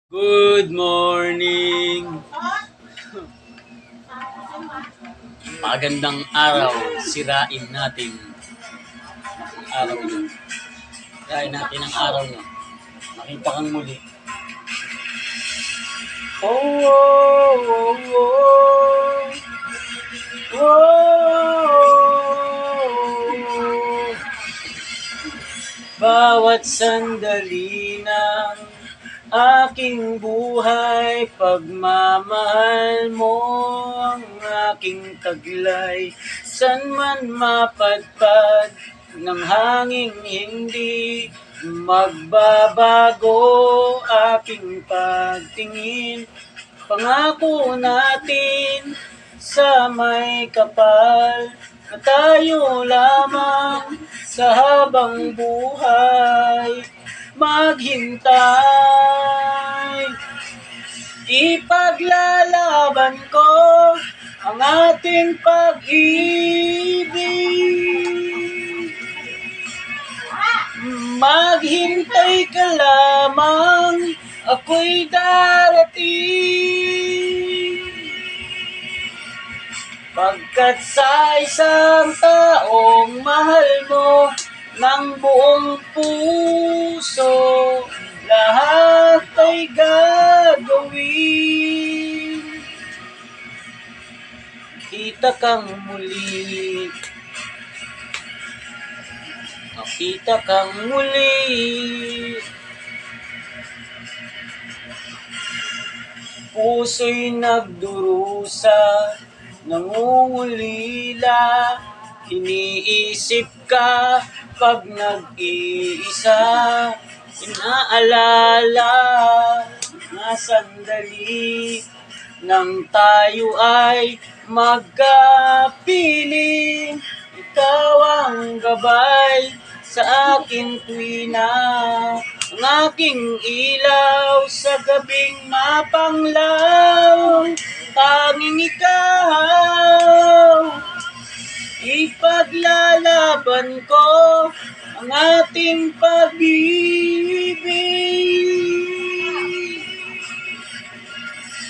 Good morning! Magandang araw. Sirain natin ang araw nyo. Sirain natin ang araw nyo. Makita kang muli. Oh, oh, oh, oh. Oh. Bawat sandali ng aking buhay, pagmamahal mo ang aking taglay. San man mapadpad ng hanging hindi magbabago aking pagtingin. Pangako natin sa may kapal na tayo lamang sa habang buhay maghintay. Ipaglalaban ko ang ating pag-ibig. Maghintay ka lamang, ako'y darating. Pagkat sa isang taong mahal mo ng buong puso, lahat ay gagawin. Kita kang muli, makita kang muli. Puso'y nagdurusa, nangungulila, iniisip ka pag nag-iisa, inaalala na sandali nang tayo ay magkapiling. Ikaw ang gabay sa aking tuwina, ang aking ilaw sa gabing mapanglaw. Tanging ikaw, ipaglalaban ko ang ating pag-ibig.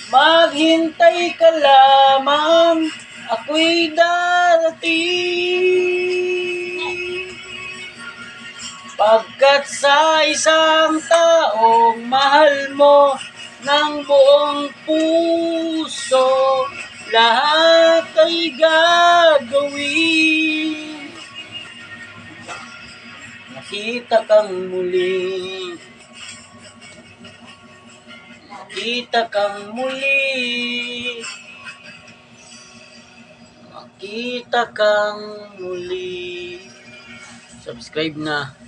Maghintay ka lamang, ako'y darating. Pagkat sa isang taong mahal mo ng buong puso, lahat ay gagawin. Makita kang muli, makita kang muli, makita kang muli. Subscribe na.